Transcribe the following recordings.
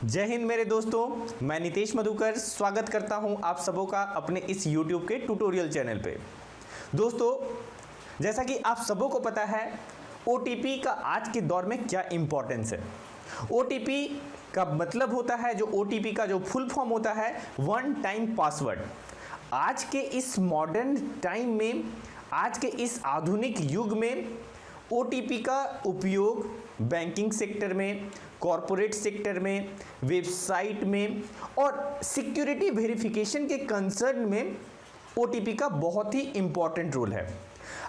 जय हिंद मेरे दोस्तों, मैं नितेश मधुकर स्वागत करता हूं आप सबों का अपने इस YouTube के ट्यूटोरियल चैनल पे। दोस्तों, जैसा कि आप सबों को पता है, OTP का आज के दौर में क्या इम्पोर्टेंस है। OTP का मतलब होता है, जो OTP का जो फुल फॉर्म होता है, वन टाइम पासवर्ड। आज के इस मॉडर्न टाइम में, आज के इस आधुनिक युग में OTP का उपयोग बैंकिंग सेक्टर में, कॉरपोरेट सेक्टर में, वेबसाइट में और सिक्योरिटी वेरिफिकेशन के कंसर्न में OTP का बहुत ही इंपॉर्टेंट रोल है।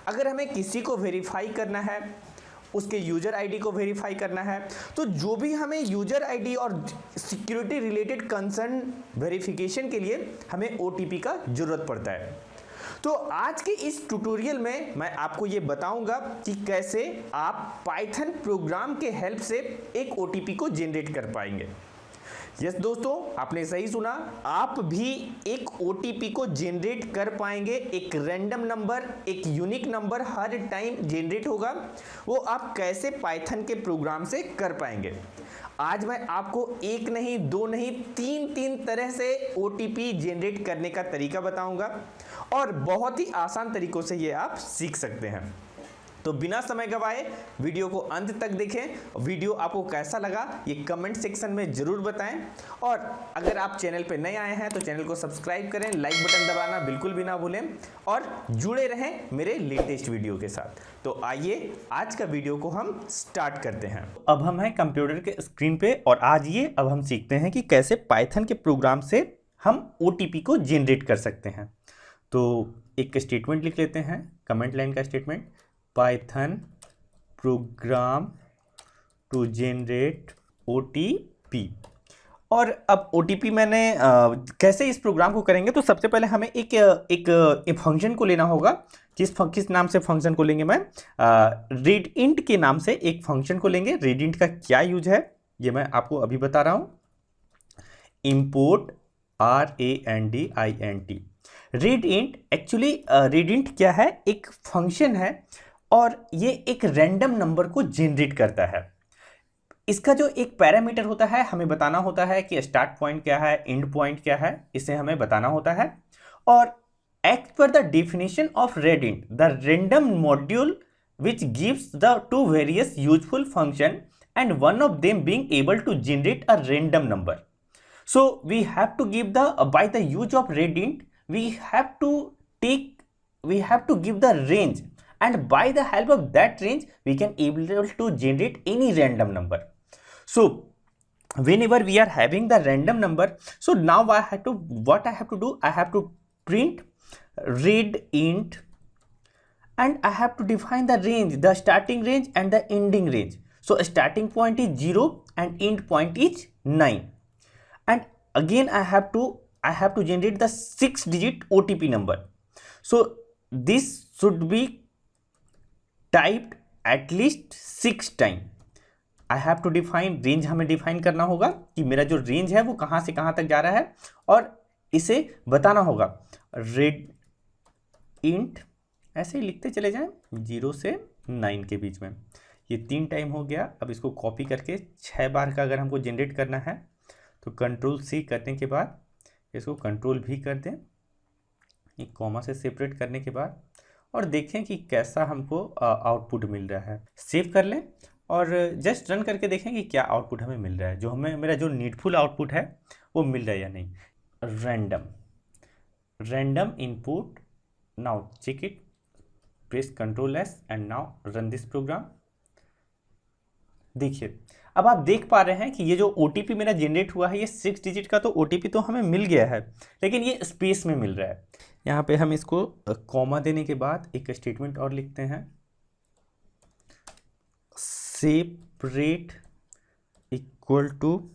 अगर हमें किसी को वेरीफाई करना है, उसके यूजर आईडी को वेरीफाई करना है, तो जो भी हमें यूजर आईडी और सिक्योरिटी रिलेटेड कंसर्न वेरिफिकेशन के लिए हमें OTP का जरूरत पड़ता है। तो आज के इस ट्यूटोरियल में मैं आपको ये बताऊंगा कि कैसे आप पाइथन प्रोग्राम के हेल्प से एक OTP को जनरेट कर पाएंगे। यस दोस्तों, आपने सही सुना, आप भी एक OTP को जनरेट कर पाएंगे। एक रैंडम नंबर, एक यूनिक नंबर हर टाइम जनरेट होगा। वो आप कैसे पाइथन के प्रोग्राम से कर पाएंगे। आज मैं आपको एक नहीं, दो नहीं, तीन तरह से OTP जनरेट करने का तरीका बताऊंगा और बहुत ही आसान तरीकों से ये आप सीख सकते हैं। तो बिना समय गवाए वीडियो को अंत तक देखें। वीडियो आपको कैसा लगा ये कमेंट सेक्शन में जरूर बताएं और अगर आप चैनल पे नए आए हैं तो चैनल को सब्सक्राइब करें, लाइक बटन दबाना बिल्कुल भी ना भूलें और जुड़े रहें मेरे लेटेस्ट वीडियो के साथ। तो आइए आज का वीडियो को हम स्टार्ट करते हैं। अब हम हैं कंप्यूटर के स्क्रीन पे और अब हम सीखते हैं कि कैसे पाइथन के प्रोग्राम से हम OTP को जनरेट कर सकते हैं। तो एक स्टेटमेंट लिख लेते हैं, कमेंट लाइन का statement, Python program to generate OTP। और अब OTP मैंने कैसे इस प्रोग्राम को करेंगे, तो सबसे पहले हमें एक फंक्शन को लेना होगा। किस नाम से फंक्शन को लेंगे, मैं रीड इंट के नाम से एक फंक्शन को लेंगे। रीड इंट का क्या यूज है ये मैं आपको अभी बता रहा हूं। Import RANDINT read int, actually read int क्या है, एक फंक्शन है और ये एक रैंडम नंबर को जनरेट करता है। इसका जो एक पैरामीटर होता है, हमें बताना होता है कि स्टार्ट पॉइंट क्या है, एंड पॉइंट क्या है, इसे हमें बताना होता है। और as per the definition of randint, the random module which gives the to various useful function and one of them being able to generate a random number. So we have to give by the use of read int, we have to give the range, and by the help of that range we can able to generate any random number. So whenever we are having the random number, so now what I have to do, I have to print read int and I have to define the range, the starting range and the ending range. So starting point is 0 and end point is 9. And again I have to generate the 6-digit OTP number. So this should be typed at least 6 times. I have to define range, हमें define करना होगा कि मेरा जो range है वो कहाँ से कहाँ तक जा रहा है और इसे बताना होगा। रीड इंट ऐसे ही लिखते चले जाएं 0 से 9 के बीच में। ये 3 टाइम हो गया। अब इसको कॉपी करके 6 बार का अगर हमको जनरेट करना है तो Ctrl+C करने के बाद इसको Ctrl+V कर दें, एक कॉमा से सेपरेट करने के बाद, और देखें कि कैसा हमको आउटपुट मिल रहा है। सेव कर लें और जस्ट रन करके देखें कि क्या आउटपुट हमें मिल रहा है, जो हमें मेरा जो नीडफुल आउटपुट है वो मिल रहा है या नहीं। Random input, now check it, press Ctrl+S and now run this program. देखिए, अब आप देख पा रहे हैं कि ये जो OTP मेरा जनरेट हुआ है, ये 6 डिजिट का तो OTP तो हमें मिल गया है, लेकिन ये स्पेस में मिल रहा है। यहाँ पे हम इसको कॉमा देने के बाद एक स्टेटमेंट और लिखते हैं, separate equal to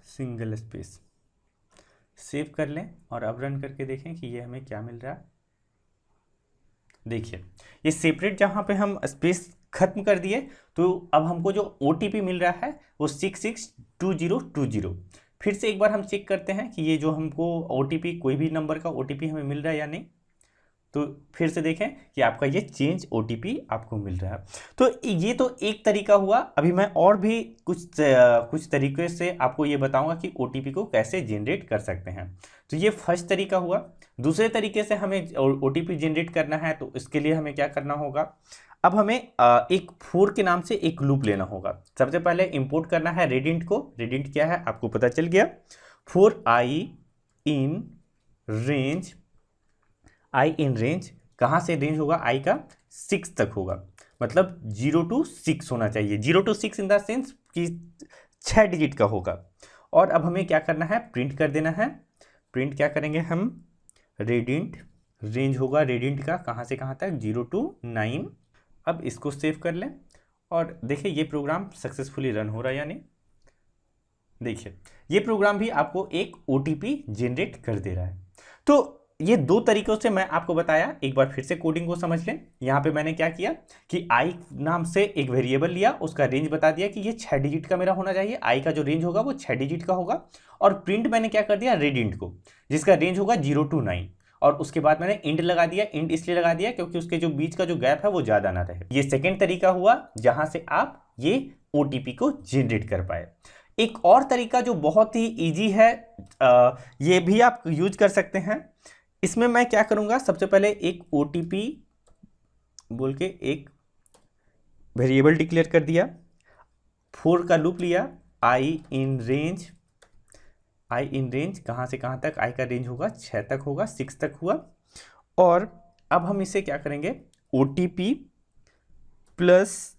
single space. Save कर लें और अब रन करके देखें कि ये हमें क्या मिल रहा है। देखिए, ये सेपरेट जहाँ पे हम स्पेस खत्म कर दिए तो अब हमको जो OTP मिल रहा है वो 662020। फिर से एक बार हम चेक करते हैं कि ये जो हमको OTP, कोई भी नंबर का OTP हमें मिल रहा है या नहीं। तो फिर से देखें कि आपका ये चेंज ओटीपी आपको मिल रहा है। तो ये तो एक तरीका हुआ। अभी मैं और भी कुछ तरीके से आपको ये बताऊंगा कि ओटीपी को कैसे जनरेट कर सकते हैं। तो ये फर्स्ट तरीका हुआ। दूसरे तरीके से हमें ओटीपी जनरेट करना है तो इसके लिए हमें क्या करना होगा, अब हमें एक फोर के नाम से एक लूप लेना होगा। सबसे पहले इंपोर्ट करना है रेडिंट को। रेडिंट क्या है आपको पता चल गया, for I in range. I in range कहाँ से रेंज होगा, आई का 6 तक होगा, मतलब 0 to 6 होना चाहिए। 0 to 6 इन द सेंस कि 6 डिजिट का होगा। और अब हमें क्या करना है, प्रिंट कर देना है। प्रिंट क्या करेंगे हम, रेडिंट रेंज होगा रेडिंट का कहाँ से कहाँ तक, 0 to 9। अब इसको सेव कर लें और देखिए ये प्रोग्राम सक्सेसफुली रन हो रहा है। यानी देखिए ये प्रोग्राम भी आपको एक ओटीपी जनरेट कर दे रहा है। तो ये दो तरीकों से मैं आपको बताया। एक बार फिर से कोडिंग को समझ लें। यहाँ पे मैंने क्या किया कि आई नाम से एक वेरिएबल लिया, उसका रेंज बता दिया कि ये 6 डिजिट का मेरा होना चाहिए। आई का जो रेंज होगा वो 6 डिजिट का होगा। और प्रिंट मैंने क्या कर दिया, रेडिंट को, जिसका रेंज होगा 0 to 9। और उसके बाद मैंने इंट लगा दिया। इंट इसलिए लगा दिया क्योंकि उसके जो बीच का जो गैप है वो ज़्यादा ना रहे। ये सेकेंड तरीका हुआ जहाँ से आप ये ओटीपी को जनरेट कर पाए। एक और तरीका जो बहुत ही ईजी है, ये भी आप यूज कर सकते हैं। इसमें मैं क्या करूंगा, सबसे पहले एक ओटीपी बोल के एक वेरिएबल डिक्लेयर कर दिया, फोर का लूप लिया, आई in range. I in range कहाँ से कहाँ तक, आई का रेंज होगा 6 तक होगा, 6 तक हुआ। और अब हम इसे क्या करेंगे, OTP plus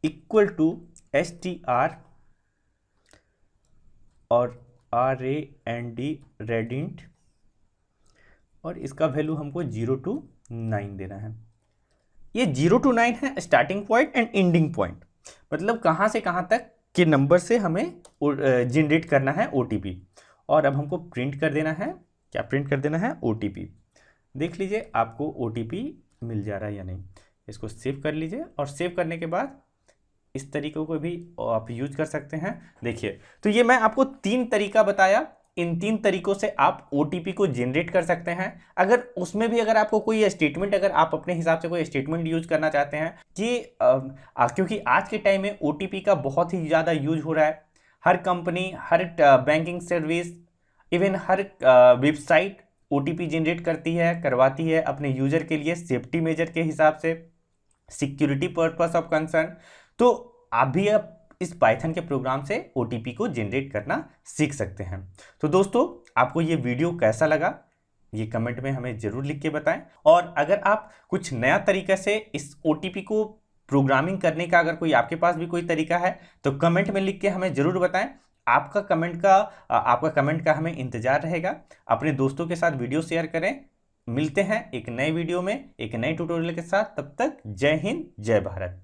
equal to str और RAND रेडिंट, और इसका वैल्यू हमको 0 to 9 देना है। ये 0 to 9 है starting point and ending point, मतलब कहाँ से कहाँ तक के नंबर से हमें जनरेट करना है ओटीपी। और अब हमको प्रिंट कर देना है, क्या प्रिंट कर देना है, ओटीपी। देख लीजिए आपको ओटीपी मिल जा रहा है या नहीं। इसको सेव कर लीजिए और सेव करने के बाद इस तरीकों को भी आप यूज कर सकते हैं। देखिए तो ये मैं आपको 3 तरीका बताया। इन 3 तरीकों से आप ओटीपी को जनरेट कर सकते हैं। अगर उसमें भी अगर आपको कोई स्टेटमेंट, अगर आप अपने हिसाब से कोई स्टेटमेंट यूज करना चाहते हैं कि क्योंकि आज के टाइम में ओटीपी का बहुत ही ज़्यादा यूज हो रहा है। हर कंपनी, हर बैंकिंग सर्विस, इवन हर वेबसाइट ओटीपी जनरेट करती है, करवाती है अपने यूजर के लिए, सेफ्टी मेजर के हिसाब से, सिक्योरिटी पर्पस ऑफ कंसर्न। तो आप भी अब इस पाइथन के प्रोग्राम से ओटीपी को जनरेट करना सीख सकते हैं। तो दोस्तों आपको ये वीडियो कैसा लगा, ये कमेंट में हमें जरूर लिख के बताएं। और अगर आप कुछ नया तरीका से इस ओटीपी को प्रोग्रामिंग करने का, अगर कोई आपके पास भी कोई तरीका है तो कमेंट में लिख के हमें जरूर बताएं। आपका कमेंट का हमें इंतजार रहेगा। अपने दोस्तों के साथ वीडियो शेयर करें। मिलते हैं एक नए वीडियो में एक नए ट्यूटोरियल के साथ। तब तक जय हिंद, जय भारत।